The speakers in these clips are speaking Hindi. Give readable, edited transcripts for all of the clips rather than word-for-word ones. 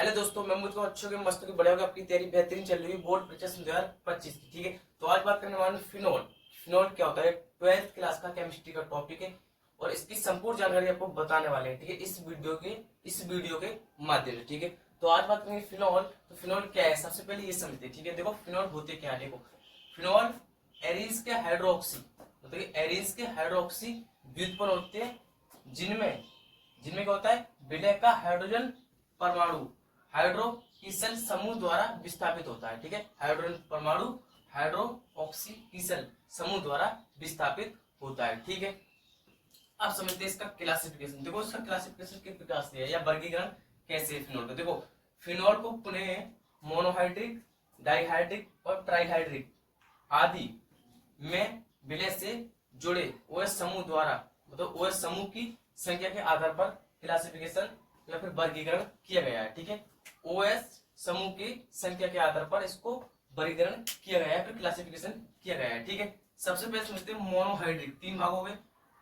हेलो दोस्तों, मैं मुझको अच्छों के मस्तों के बड़े होगा आपकी तैयारी बेहतरीन चल रही है बोर्ड परीक्षा 2025 की। ठीक है, तो आज बात करने वाले फिनोल। फिनोल क्या होता है? 12th क्लास का केमिस्ट्री का टॉपिक है और इसकी संपूर्ण जानकारी आपको बताने वाले हैं। ठीक है, इस वीडियो के माध्यम से। ठीक है, तो आज बात करेंगे फिनोल। तो फिनोल क्या है, सबसे पहले ये समझते हैं। ठीक है, देखो फिनोल होते क्या है। देखो फिनोल एरीज के हाइड्रोक्सी, मतलब एरीज के हाइड्रोक्सी व्युत्पन्न होते हैं जिनमें जिनमें क्या होता है, विलय का हाइड्रोजन परमाणु हाइड्रोक्सिल समूह द्वारा विस्थापित होता है। ठीक है, हाइड्रोजन परमाणु हाइड्रोक्सिल समूह द्वारा विस्थापित होता है। ठीक है, अब समझते हैं इसका क्लासिफिकेशन। देखो इसका क्लासिफिकेशन किस प्रकार से है या वर्गीकरण कैसे है फिनोल का। देखो फिनोल को पुनः मोनोहाइड्रिक, डाइहाइड्रिक और ट्राइहाइड्रिक आदि में विलय से जुड़े ओएच समूह द्वारा, मतलब ओएच समूह की संख्या के आधार पर क्लासिफिकेशन या फिर वर्गीकरण किया गया है। ठीक है, ओएस समूह की संख्या के आधार पर इसको वर्गीकरण किया गया है, फिर क्लासिफिकेशन किया गया है। ठीक है, सबसे पहले समझते हैं मोनोहाइड्रिक। तीन भागों में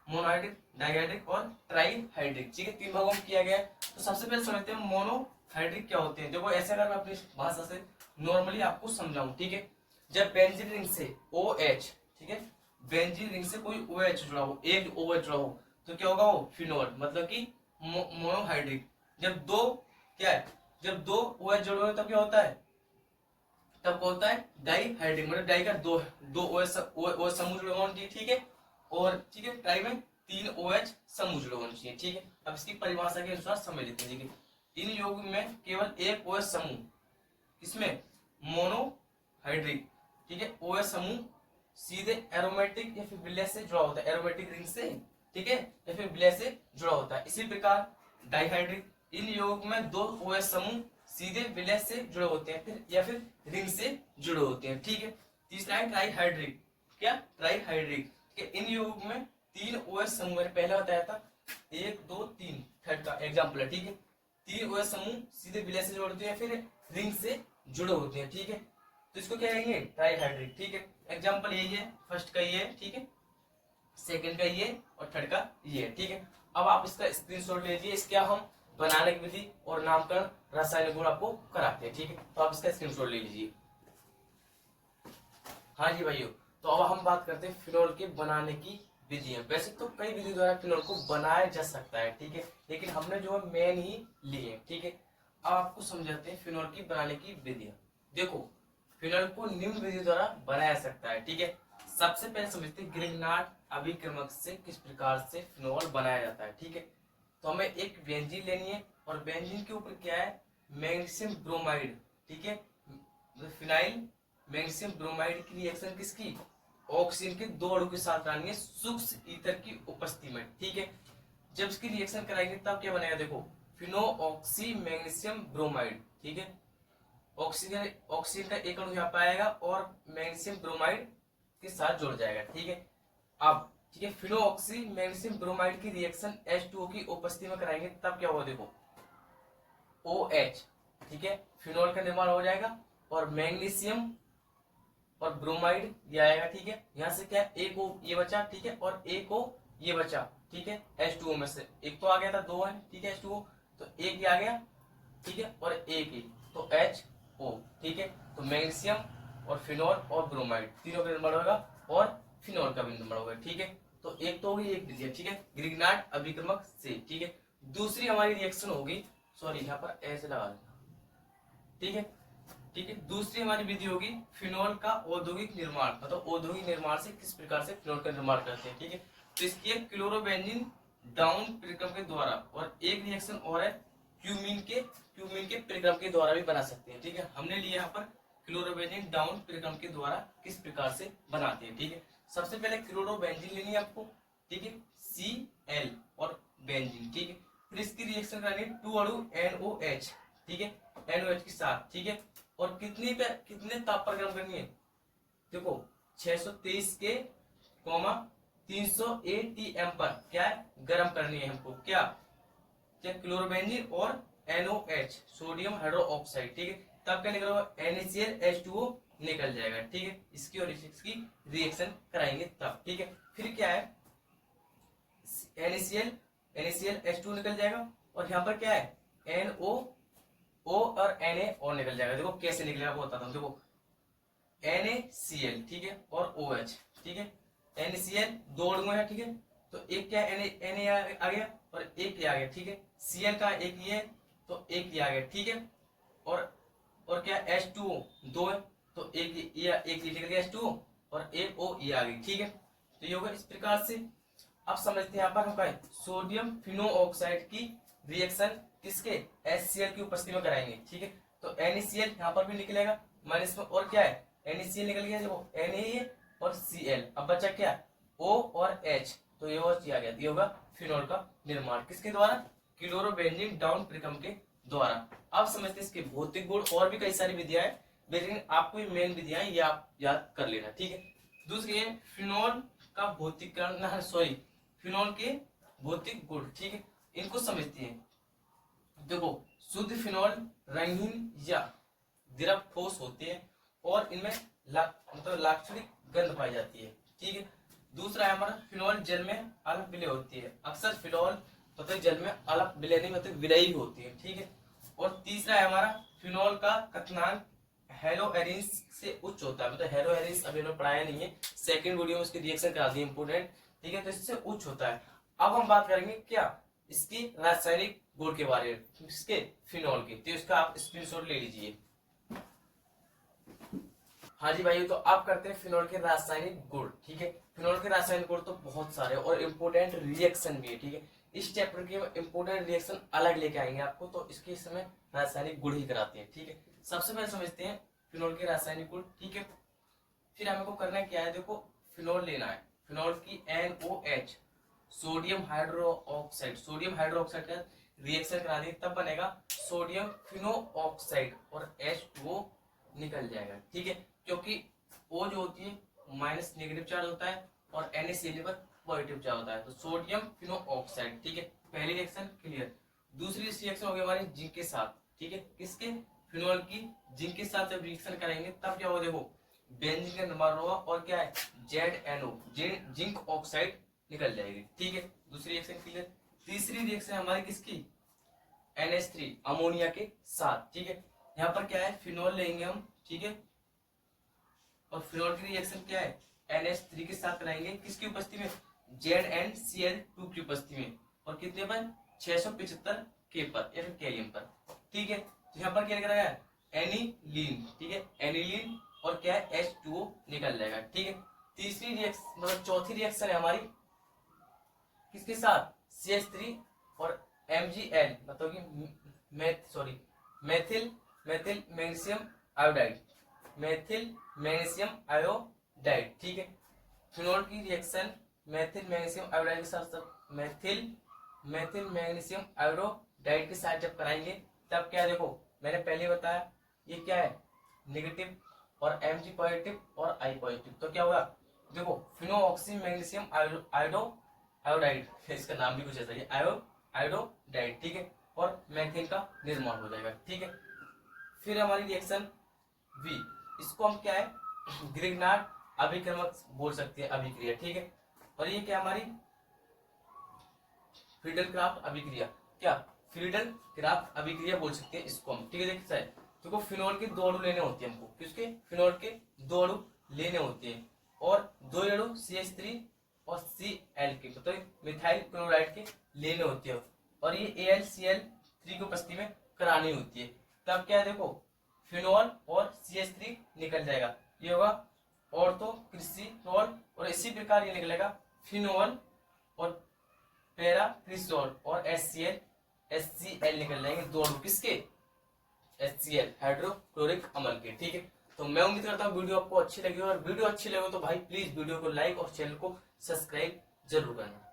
मोनोहाइड्रिक, डाइहाइड्रिक और ट्राइहाइड्रिक। ठीक है, तीन भागों में किया गया है। तो सबसे पहले समझते हैं मोनोहाइड्रिक क्या होते हैं। देखो ऐसे अगर मैं अपनी भाषा से नॉर्मली आपको समझाऊं। ठीक है, जब बेंजीन रिंग से OH, ठीक है, बेंजीन रिंग से कोई OH जुड़ा हो, एक OH जुड़ा हो, तो क्या होगा वो फिनोल, मतलब कि मोनोहाइड्रिक। जब दो क्या है, जब दो OH जुड़े हुए तब क्या होता है, तब क्या होता है डाइहाइड्रिक, मतलब डाई का दो दो OH समूह जुड़े होने चाहिए। ठीक है, और ठीक है ट्राई में तीन OH समूह जुड़े होने चाहिए। ठीक है, अब इसकी परिभाषा के अनुसार समझ लेते हैं। ठीक है, इन यौगिक में केवल एक OH समूह, इसमें मोनोहाइड्रिक, ठीक है, OH समूह सीधे एरोमेटिक या फिर विलय से जुड़ा होता है, एरोमेटिक रिंग से, ठीक है, या फिर विलय से जुड़ा होता है। इसी प्रकार डाइहाइड्रिक, इन यौगिक में दो OH समूह सीधे विलय से जुड़े होते हैं, फिर या फिर रिंग से जुड़े होते हैं। ठीक है, तीसरा है ट्राइहाइड्रिक। क्या? ट्राइहाइड्रिक के इन यौगिक में तीन OH समूह, मैंने पहले बताया था, एक दो तीन, थर्ड का एग्जाम्पल है। ठीक है, तीन OH समूह सीधे विलय से जोड़ते हैं, फिर रिंग से जुड़े होते हैं। ठीक है, तो इसको क्या कहेंगे, ट्राइहाइड्रिक। ठीक है, एग्जाम्पल यही है, फर्स्ट का ये है, ठीक है, सेकंड का ये और थर्ड का ये है। ठीक है, अब आप इसका स्क्रीनशॉट लीजिए। इसके हम बनाने की विधि और नामकरण, रासायनिक गुण आपको कराते हैं। ठीक है, तो आप इसका स्क्रीनशॉट ले लीजिए। हाँ जी भाइयों, तो अब हम बात करते हैं फिनोल के बनाने की विधियां। वैसे तो कई विधि द्वारा फिनोल को बनाया जा सकता है। ठीक है, लेकिन हमने जो है मेन ही ली है। ठीक है, अब आपको समझाते हैं फिनोल की बनाने की विधियां। देखो फिनोल को निम्न विधि द्वारा बनाया जा सकता है। ठीक है, सबसे पहले समझते हैं ग्रिग्नार्ड अभिक्रमक से किस प्रकार से फिनोल बनाया जाता है। ठीक है, तो हमें एक बेंजीन लेनी है और बेंजीन के ऊपर क्या है, मैग्नीशियम ब्रोमाइड। ठीक है, फिनाइल मैग्नीशियम ब्रोमाइड की रिएक्शन किसकी, ऑक्सीजन के दो अणु के साथ करानी है सूक्ष्म ईथर की उपस्थिति में। ठीक है, जब इसकी रिएक्शन कराएंगे तब क्या बनेगा, देखो फिनो ऑक्सी मैग्नीशियम ब्रोमाइड। ठीक है, ऑक्सीजन का एक अणु यहाँ पे आएगा और मैग्नीशियम ब्रोमाइड के साथ जुड़ जाएगा। ठीक है, अब ठीक है, फिनो ऑक्सी मैग्नीशियम ब्रोमाइड की रिएक्शन H2O की उपस्थिति में कराएंगे तब क्या होगा, देखो OH, ठीक है, फिनोल का निर्माण हो जाएगा और मैग्नीशियम और ब्रोमाइड ये आएगा। ठीक है, यहाँ से क्या एक ओ ये बचा, ठीक है, और एक ओ ये बचा। ठीक है, H2O में से एक तो आ गया था, दो है, ठीक है, H2O, तो एक ही आ गया, ठीक है, और एक ही, तो HO। ठीक है, तो मैग्नीशियम और फिनोल और ब्रोमाइड तीनों का निर्माण होगा और फिनोल का भी निर्माण होगा। ठीक है, तो एक तो होगी, एक दीजिए। ठीक है, ग्रिग्नार्ड अभिक्रमक से। ठीक है, दूसरी हमारी रिएक्शन होगी, सॉरी यहाँ पर ऐसे लगा देना। ठीक है, ठीक है, दूसरी हमारी विधि होगी फिनोल का औद्योगिक निर्माण, मतलब औद्योगिक निर्माण से किस प्रकार से फिनोल का निर्माण करते हैं। ठीक है, तो इसकी एक क्लोरोबेंजीन डाउन परिक्रम के द्वारा और एक रिएक्शन और है क्यूमीन के परिक्रम के द्वारा भी बना सकते हैं। ठीक है, हमने लिया यहाँ पर क्लोरोबेंजीन डाउन परिक्रम के द्वारा किस प्रकार से बनाते हैं। ठीक है, सबसे पहले क्लोरोबेंजीन लेनी है आपको। ठीक है, Cl और बेंजीन। ठीक है, फिर इसकी रिएक्शन करानी है 2 अणु NOH, ठीक है, NOH के साथ। ठीक है, और कितने ताप पर गर्म करनी है, देखो 623 के 300 ATM पर क्या है, गर्म करनी है हमको। क्या क्या क्लोरोबेंजीन और NOH सोडियम हाइड्रोक्साइड। ठीक है, तब क्या निकलेगा, NaCl H2O निकल जाएगा। ठीक है, इसकी और इसकी रिएक्शन कराएंगे तब। ठीक है, फिर क्या है, NaCl H2O निकल जाएगा और यहाँ पर क्या है, NO O और Na और निकल जाएगा। देखो कैसे निकलेगा वो बताता हूँ। देखो NaCl, ठीक है, और OH, ठीक है। NaCl दो अणु है, ठीक है, तो एक क्या Na आ गया और एक ये आ गया, ठीक है। Cl का एक ये है तो एक ये आ गया, ठीक है। और क्या H2O दो है तो एक ये निकल गया H2O और एक O ये आ गई, ठीक है। तो ये होगा इस प्रकार से। अब समझते हैं यहाँ पर हम कहें सोडियम फिनोऑक्साइड की रिएक्शन किसके HCl की उपस्थिति में कराएंगे, ठीक है। तो NaCl यहाँ पर भी निकलेगा माइनस में, और क्या है NaCl निकल गया, देखो Na और Cl, अब बचा क्या O और H, तो ये और आ गया। ये होगा फिनोल का निर्माण किसके द्वारा, क्लोरोबेंजीन डाउन प्रक्रम के द्वारा। अब समझते हैं इसके भौतिक गुण, और भी कई सारी विधियां हैं लेकिन आपको ये मेन विधियां ये आप याद कर लेना, ठीक है। दूसरी है फिनोल का भौतिकरण, सॉरी फिनोल के भौतिक गुण, ठीक है, इनको समझते हैं। देखो शुद्ध फिनोल रंगीन या द्रव ठोस होते हैं और इनमें मतलब लाक्षणिक गंध पाई जाती है, ठीक है। दूसरा है हमारा फिनोल जल में अल्प विलय होती है। अक्सर फिनोल मतलब जल में अल्प विलय नहीं मतलब विलयी होती है, ठीक है। और तीसरा है हमारा फिनोल का कथनांक हेलोएरिन्स से उच्च होता है, मतलब हेलोएरिन्स अभी हमने पढ़ाया नहीं है, सेकंड वीडियो में उसकी रिएक्शन करा दी इंपोर्टेंट, ठीक है, तो इससे उच्च होता है। अब हम बात करेंगे क्या इसकी रासायनिक गुण के बारे में, इसके फिनोल के, तो इसका आप स्क्रीनशॉट ले लीजिए। हाँ जी भाई, तो आप करते हैं फिनोल के रासायनिक गुण, ठीक है। फिनोल के रासायनिक गुण तो बहुत सारे और इम्पोर्टेंट रिएक्शन भी है, ठीक है। इस चैप्टर के इम्पोर्टेंट रिएक्शन अलग लेके आएंगे आपको, तो इसके समय रासायनिक गुण ही कराते हैं, ठीक है। सबसे पहले समझते हैं फिनोल के रासायनिक गुण, ठीक है। फिर हमको करना क्या है, देखो फिनोल लेना है, फिनोल की NOH sodium hydroxide, sodium hydroxide का रिएक्शन करा दी तब बनेगा सोडियम फिनोऑक्साइड और H2O निकल जाएगा, ठीक है। क्योंकि O जो होती है माइनस नेगेटिव चार्ज होता है और NaCl पर पॉजिटिव चार्ज होता है, तो सोडियम फिनोऑक्साइड, ठीक है। पहली रिएक्शन क्लियर। दूसरी रिएक्शन हो गई हमारी जिंक के साथ, ठीक है, किसके फिनोल की जिंक के साथ जब रिएक्शन करेंगे तब क्या होगा, देखो बेंजीन का निर्माण होगा और क्या है ZNO जिंक ऑक्साइड निकल जाएगी, ठीक है। दूसरी रिएक्शन क्लियर। तीसरी रिएक्शन हमारी किसकी NH3 अमोनिया के साथ, ठीक है। यहाँ पर क्या है फिनोल लेंगे हम, ठीक है, और फिनोल की रिएक्शन क्या है NH3 के साथ कराएंगे किसकी उपस्थिति में ZnCl2 की उपस्थिति में, और कितने पर 675 K पर या फिर कैलियम पर, ठीक है। तो यहाँ पर क्या लिखा है एनिलीन, ठीक है, एनिलीन और क्या है H2O निकल जाएगा, ठीक है। तीसरी रिएक्शन मतलब चौथी रिएक्शन है हमारी किसके साथ CH3 और MgL मतलब कि methyl magnesium iodide, methyl magnesium iodide, ठीक है। फिनोल की रिएक्शन मेथिल मैग्नीशियम आयोडाइड के साथ मेथिल मैग्नीशियम आयोडाइड के साथ जब कराएंगे तब क्या, देखो मैंने पहले बताया ये क्या है नेगेटिव और Mg पॉजिटिव और I पॉजिटिव, तो क्या होगा देखो फिनोऑक्सी मैग्नीशियम आयोडाइड, इसका नाम भी कुछ ऐसा ही आयोडाइड, ठीक है, और मेथिल का निर्माण हो जाएगा, ठीक है। फिर हमारी रिएक्शन V, इसको हम क्या है ग्रिग्नार्ड अभिक्रमक बोल सकते हैं अभिक्रिया, ठीक है। और ये क्या हमारी फ्रीडल-क्राफ्ट अभिक्रिया, क्या फ्रीडल क्राफ्ट अभिक्रिया बोल सकते हैं इसको हम, ठीक है। देखिए देखो फिनोल के दो अणु लेने होते हैं हमको, किसके फिनोल के दो अणु लेने होते हैं और दो अणु CH3 और Cl के मतलब मिथाइल क्लोराइड के लेने होते हैं और ये AlCl3 की उपस्थिति में करानी होती है, तब क्या है देखो फिनोल और CH3 निकल जाएगा, ये होगा ऑर्थोक्रिसिनोल, और इसी प्रकार ये निकलेगा फिनोल और पैराक्रिसोल और HCl निकल जाएंगे दो अणु किसके HCl हाइड्रोक्लोरिक अम्ल के, ठीक है। तो मैं उम्मीद करता हूँ वीडियो आपको अच्छी लगी, और वीडियो अच्छी लगे तो भाई प्लीज वीडियो को लाइक और चैनल को सब्सक्राइब जरूर करना।